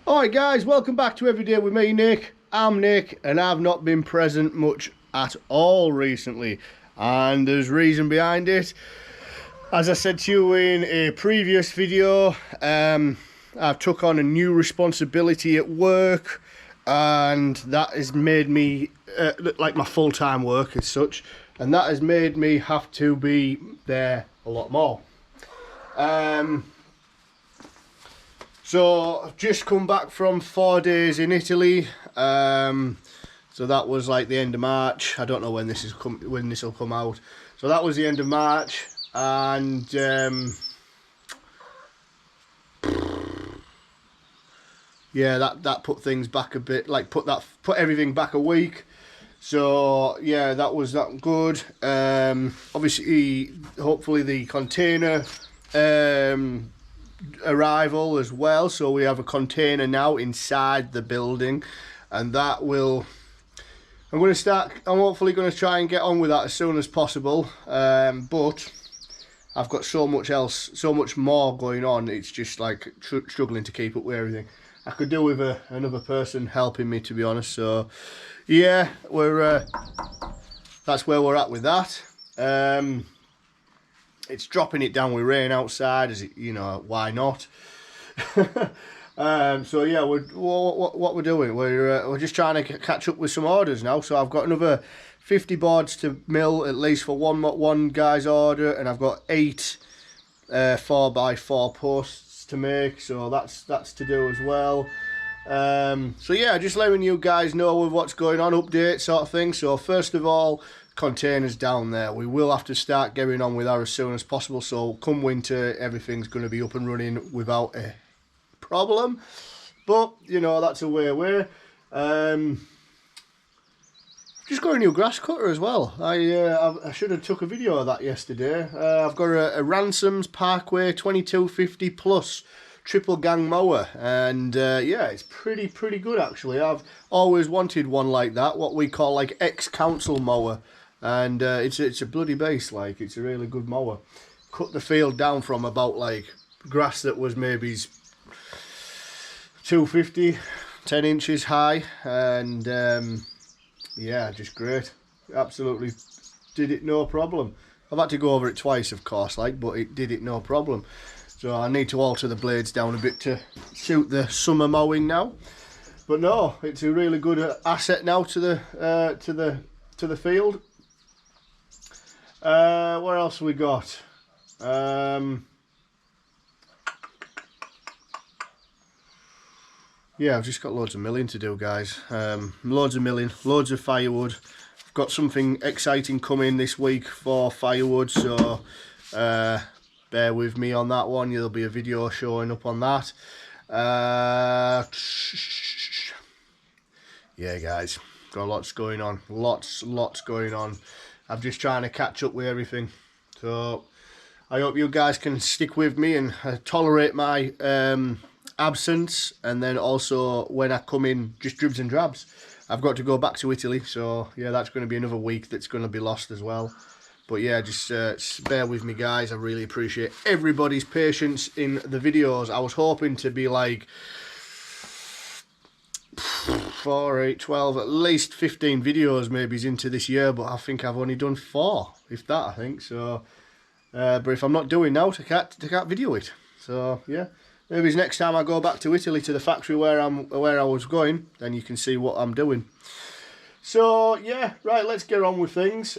Alright guys, welcome back to Every Day with me, Nick. I'm Nick and I've not been present much at all recently, and there's reason behind it. As I said to you in a previous video, I've took on a new responsibility at work, and that has made me like my full-time work as such, and that has made me have to be there a lot more. So I've just come back from 4 days in Italy. So that was like the end of March. I don't know when this will come out. So that was the end of March, and yeah, that put things back a bit. Like put everything back a week. So yeah, that was that good. Obviously, hopefully the container arrival as well, so we have a container now inside the building, and that will, I'm hopefully going to try and get on with that as soon as possible, but I've got so much more going on. It's just like struggling to keep up with everything. I could do with another person helping me, to be honest. So yeah, that's where we're at with that. It's dropping it down with rain outside, as it, you know, why not? So yeah, what we're doing, we're just trying to catch up with some orders now. So I've got another 50 boards to mill at least for one guy's order, and I've got 8 4x4 posts to make. So that's to do as well. So yeah, just letting you guys know with what's going on, update sort of thing. So first of all, containers down there, we will have to start getting on with that as soon as possible. So come winter, everything's going to be up and running without a problem. But you know, that's a way away. Just got a new grass cutter as well. I should have took a video of that yesterday. I've got a Ransoms Parkway 2250 plus triple gang mower, and yeah, it's pretty good actually. I've always wanted one like that, what we call like ex-council mower, and it's a bloody beast. Like, it's a really good mower. Cut the field down from about like grass that was maybe 250, 10 inches high, and yeah, just great. Absolutely did it no problem. I've had to go over it twice, of course, like, but it did it no problem. So I need to alter the blades down a bit to suit the summer mowing now. But no, it's a really good asset now to the field. What else we got? Yeah, I've just got loads of milling to do, guys. Loads of milling, loads of firewood. I've got something exciting coming this week for firewood, so bear with me on that one. There'll be a video showing up on that. Yeah, guys, got lots going on. Lots going on. I'm just trying to catch up with everything. So I hope you guys can stick with me and tolerate my absence, and then also when I come in, just dribs and drabs. I've got to go back to Italy, so yeah, that's going to be another week that's going to be lost as well. But yeah, just bear with me, guys. I really appreciate everybody's patience in the videos. I was hoping to be like 4, 8, 12, at least 15 videos maybe into this year, but I think I've only done 4, if that, I think. So but if I'm not doing now, I can't video it. So yeah, maybe next time I go back to Italy, to the factory where I was going, then you can see what I'm doing. So yeah, right, let's get on with things.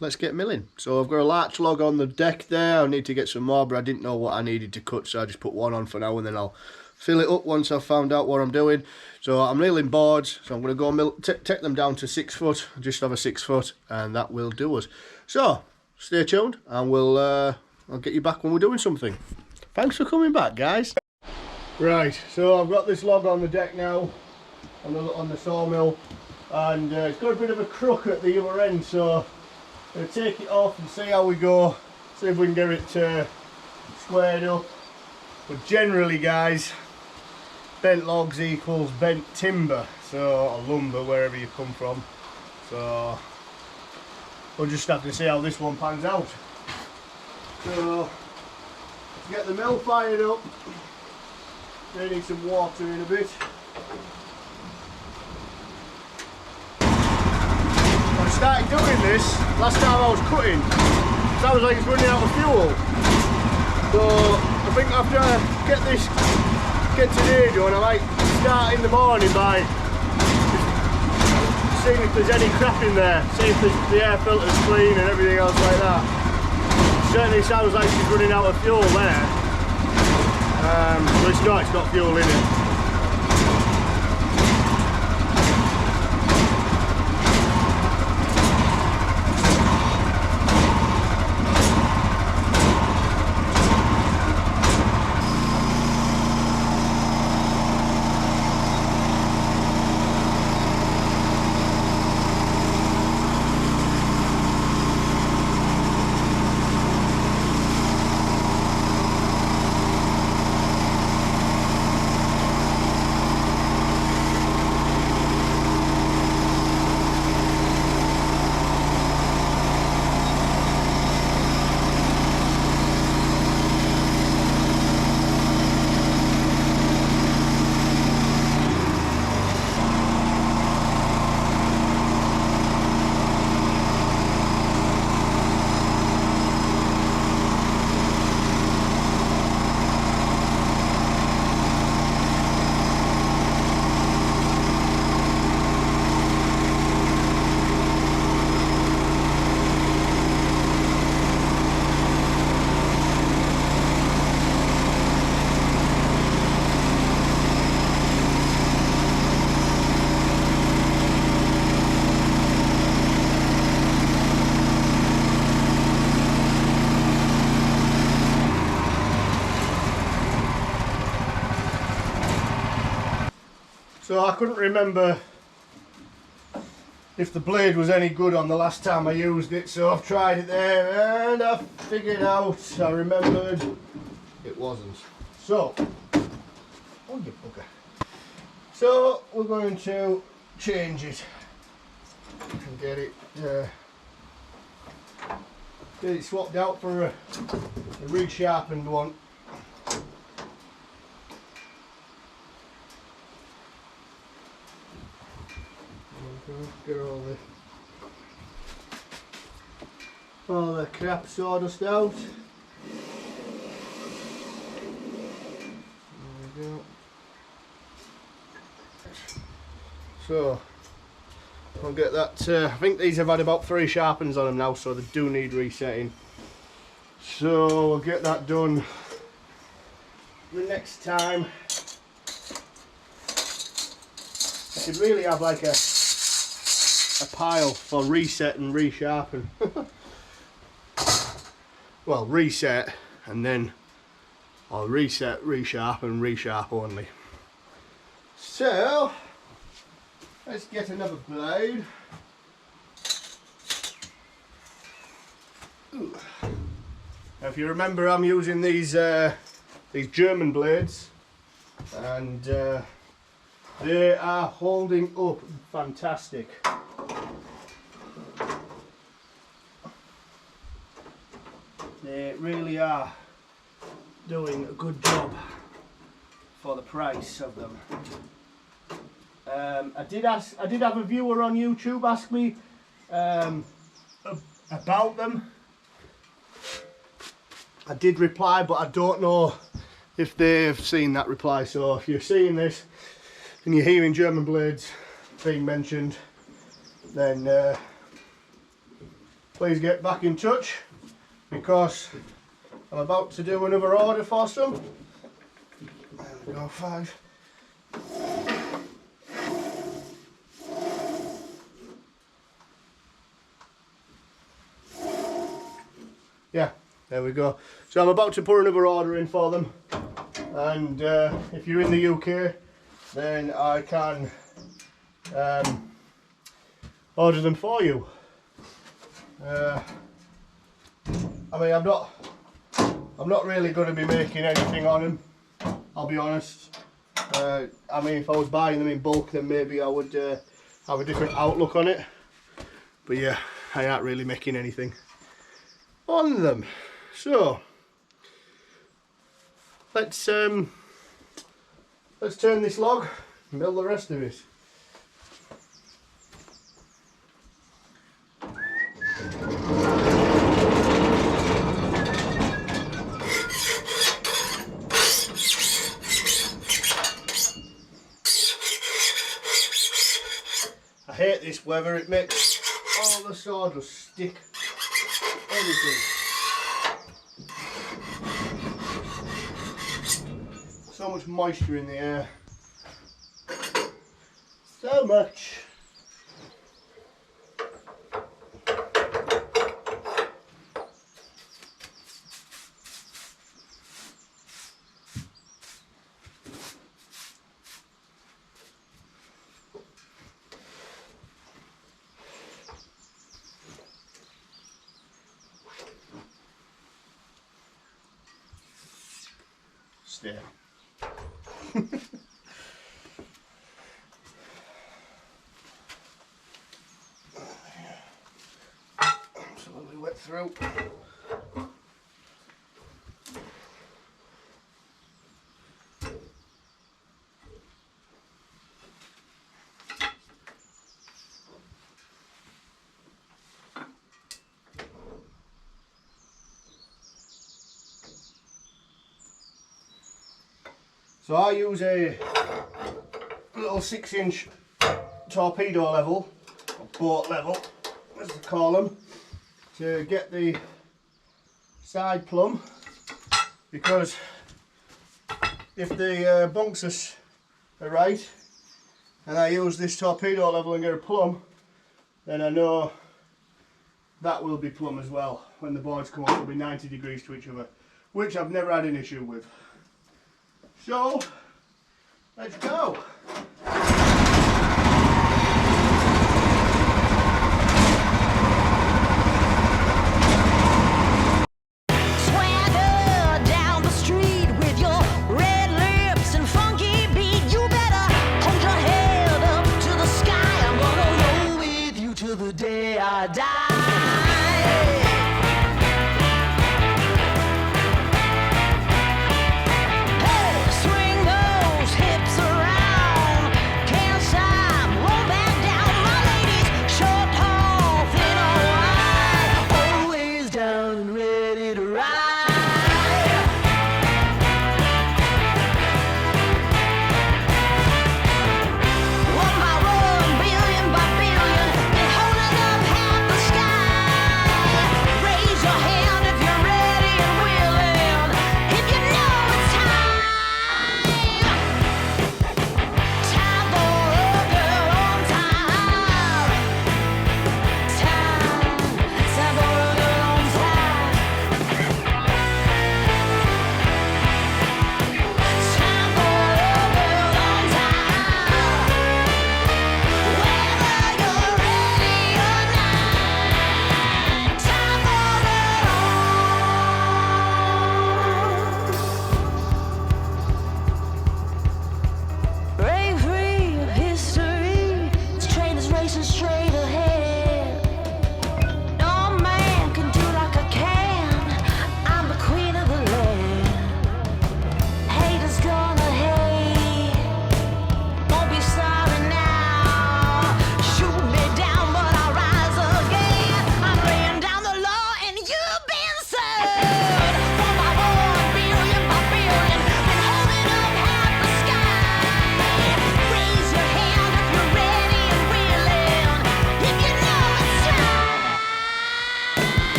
Let's get milling. So I've got a larch log on the deck there. I need to get some more, but I didn't know what I needed to cut, so I just put one on for now, and then I'll fill it up once I've found out what I'm doing. So I'm milling boards, so I'm going to go take them down to 6 foot, just have a 6 foot, and that will do us. So stay tuned, and I'll get you back when we're doing something. Thanks for coming back, guys. Right, so I've got this log on the deck now, on the sawmill, and it's got a bit of a crook at the other end, so I'm going to take it off and see how we go, see if we can get it squared up. But generally, guys, bent logs equals bent timber, so, or lumber, wherever you come from. So we'll just have to see how this one pans out. So let's get the mill fired up. They need some water in a bit. I started doing this last time I was cutting. Sounds like it's running out of fuel. So I think after I get today done, I might start in the morning by seeing if there's any crap in there, see if the air filter's clean and everything else like that. Certainly sounds like she's running out of fuel there. But it's not fuel in it. So I couldn't remember if the blade was any good on the last time I used it, so I've tried it there and I figured out, I remembered it wasn't. So, oh you bugger. So we're going to change it and get it swapped out for a resharpened one. Get all the crap sawdust out. There we go. So I'll get that. I think these have had about 3 sharpens on them now, so they do need resetting. So we'll get that done the next time. I could really have like a pile for reset and resharpen. Well, reset and then I'll reset, resharp and resharp only. So let's get another blade. Ooh. Now, if you remember, I'm using these German blades, and they are holding up fantastic. They really are doing a good job for the price of them. I did have a viewer on YouTube ask me about them. I did reply, but I don't know if they've seen that reply. So if you're seeing this and you're hearing German blades being mentioned, then please get back in touch, because I'm about to do another order for some. There we go, 5. Yeah, there we go. So I'm about to put another order in for them, and if you're in the UK, then I can order them for you. I mean, I'm not really going to be making anything on them, I'll be honest. I mean, if I was buying them in bulk, then maybe I would have a different outlook on it. But yeah, I aren't really making anything on them. So let's let's turn this log and build the rest of it. I hate this weather, it makes all the sawdust stick. Everything. So much moisture in the air. So much. Stay. Absolutely wet through. So I use a little 6-inch torpedo level, or boat level as they call them, to get the side plumb, because if the bunks are right and I use this torpedo level and get a plumb, then I know that will be plumb as well. When the boards come up, it'll be 90 degrees to each other, which I've never had an issue with. So, let's go. Swagger down the street with your red lips and funky beat. You better hold your head up to the sky. I'm gonna roll with you till the day I die.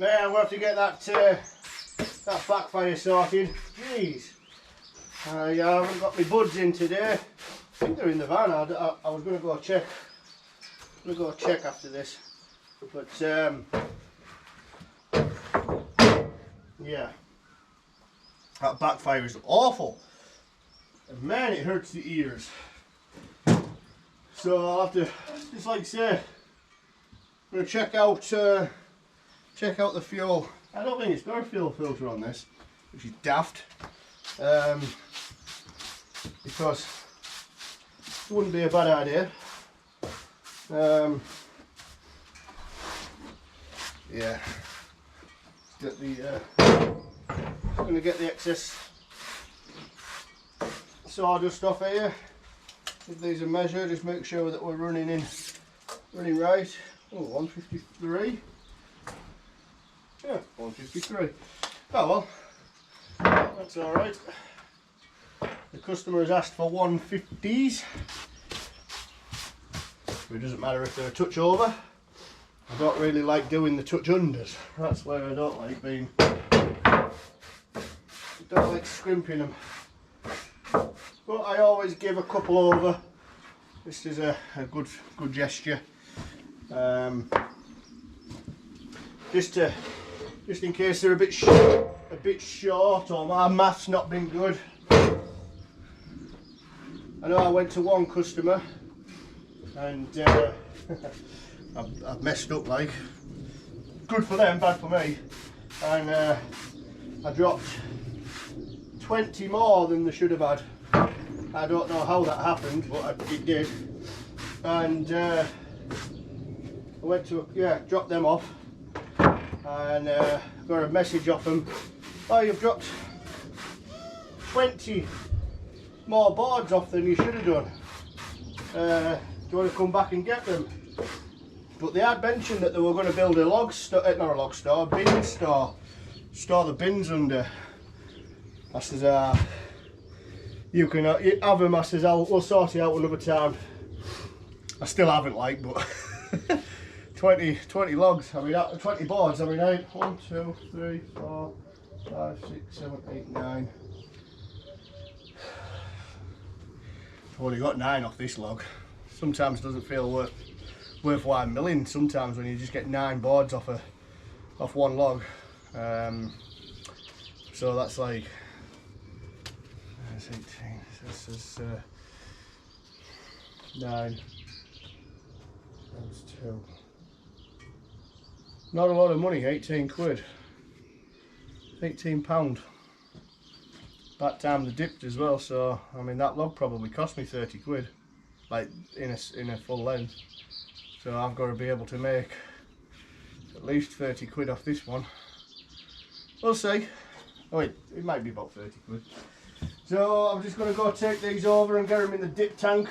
Now I'm going to have to get that backfire sorted. Jeez, I haven't got my buds in today. I think they're in the van. I was going to go check. I'm going to go check after this. But yeah, that backfire is awful. And man, it hurts the ears. So I'll have to, just like I say, I'm going to check out the fuel I don't think it's got a fuel filter on this, which is daft. Because it wouldn't be a bad idea. Yeah. Get the I'm going to get the excess sawdust off here. Give these a measure, just make sure that we're running right. Oh, 153. Yeah, 153. Oh well, that's alright. The customer has asked for 150s. It doesn't matter if they're a touch over. I don't really like doing the touch unders. That's where I don't like being. I don't like scrimping them. But I always give a couple over. This is a good gesture. Just in case they're a bit short or my math's not been good. I know I went to one customer and I've messed up, like. Good for them, bad for me. And I dropped 20 more than they should have had. I don't know how that happened, but it did. And I went to drop them off, and got a message off them. Oh, you've dropped 20 more boards off than you should have done. Do you want to come back and get them? But they had mentioned that they were going to build a log store, not a log store, a bin store. Store the bins under. I says, you can have them. I says, we'll sort it out another time. I still haven't, like, but 20 logs, I mean, 20 boards, I mean, 1, 2, 3, 4, 5, 6, 7, 8, 9. I've only got 9 off this log. Sometimes it doesn't feel worthwhile milling, sometimes when you just get 9 boards off one log. So that's like, that's 18, this is 9, that's 2. Not a lot of money, 18 quid. £18. That time they dipped as well, so I mean that log probably cost me 30 quid, like in a full length. So I've got to be able to make at least 30 quid off this one. We'll see. Oh wait, it might be about 30 quid. So I'm just going to go take these over and get them in the dip tank,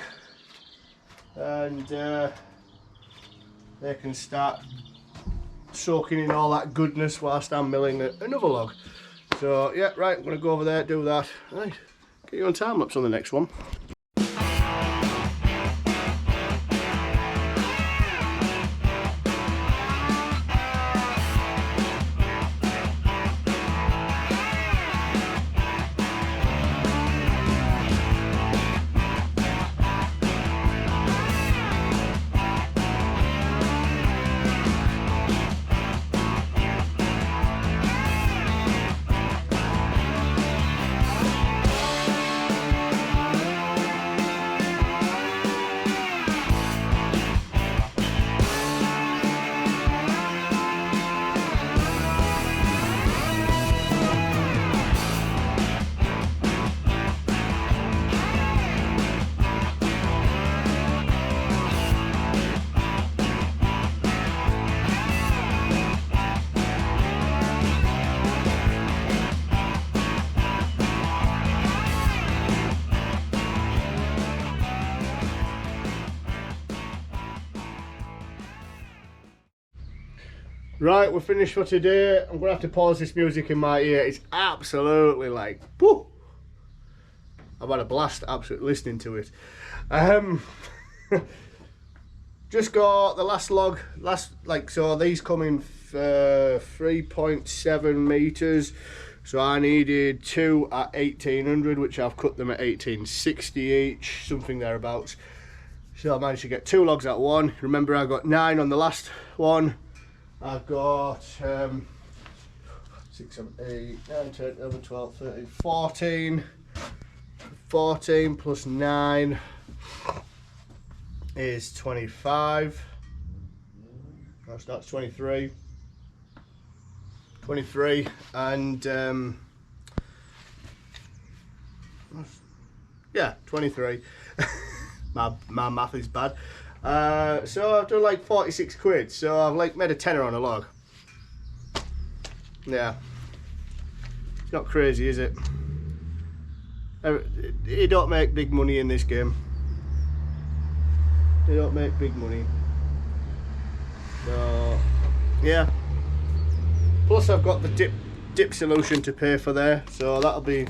and they can start soaking in all that goodness whilst I'm milling another log. So yeah, right, I'm going to go over there, do that. Right, get you on time lapse on the next one. Right, we're finished for today. I'm gonna have to pause this music in my ear. It's absolutely like, whoo! I've had a blast absolutely listening to it. Just got the last log, so these come in 3.7 meters. So I needed 2 at 1800, which I've cut them at 1860 each, something thereabouts. So I managed to get 2 logs at one. Remember, I got 9 on the last one. I've got 6, 7, 8, 9, 10, 11, 12, 13, 14. 14 plus 9 is 25. That's 23. 23, and yeah, 23. my math is bad. So I've done like 46 quid, so I've like made a tenner on a log. Yeah, it's not crazy, is it? You don't make big money in this game. You don't make big money. So yeah, plus I've got the dip solution to pay for there, so that'll be,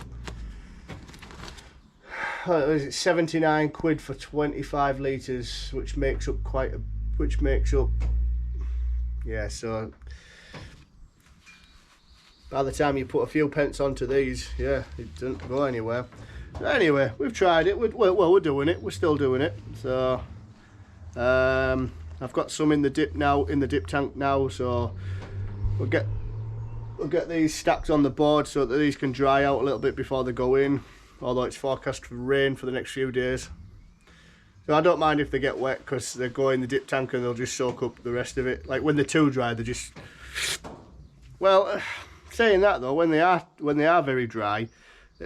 is it 79 quid for 25 litres, which makes up yeah, so by the time you put a few pence onto these, yeah, it doesn't go anywhere. Anyway, we've tried it. We're doing it. We're still doing it. So I've got some in the dip now, in the dip tank now. So we'll get these stacked on the board so that these can dry out a little bit before they go in. Although it's forecast for rain for the next few days. So I don't mind if they get wet, because they go in the dip tank and they'll just soak up the rest of it. Like when they're too dry, they just, well, saying that though, when they are very dry,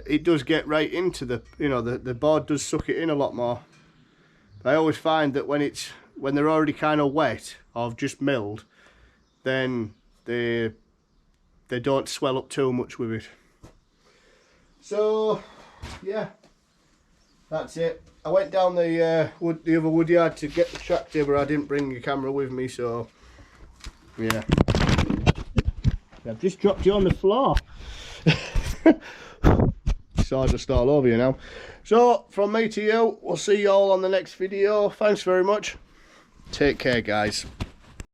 it does get right into the, you know, the board does suck it in a lot more. I always find that when they're already kind of wet or just milled, then they don't swell up too much with it. So yeah, that's it. I went down the other wood yard to get the tractor, but I didn't bring the camera with me, so yeah. I've just dropped you on the floor. Sawdust all over you now. So from me to you, we'll see you all on the next video. Thanks very much. Take care, guys.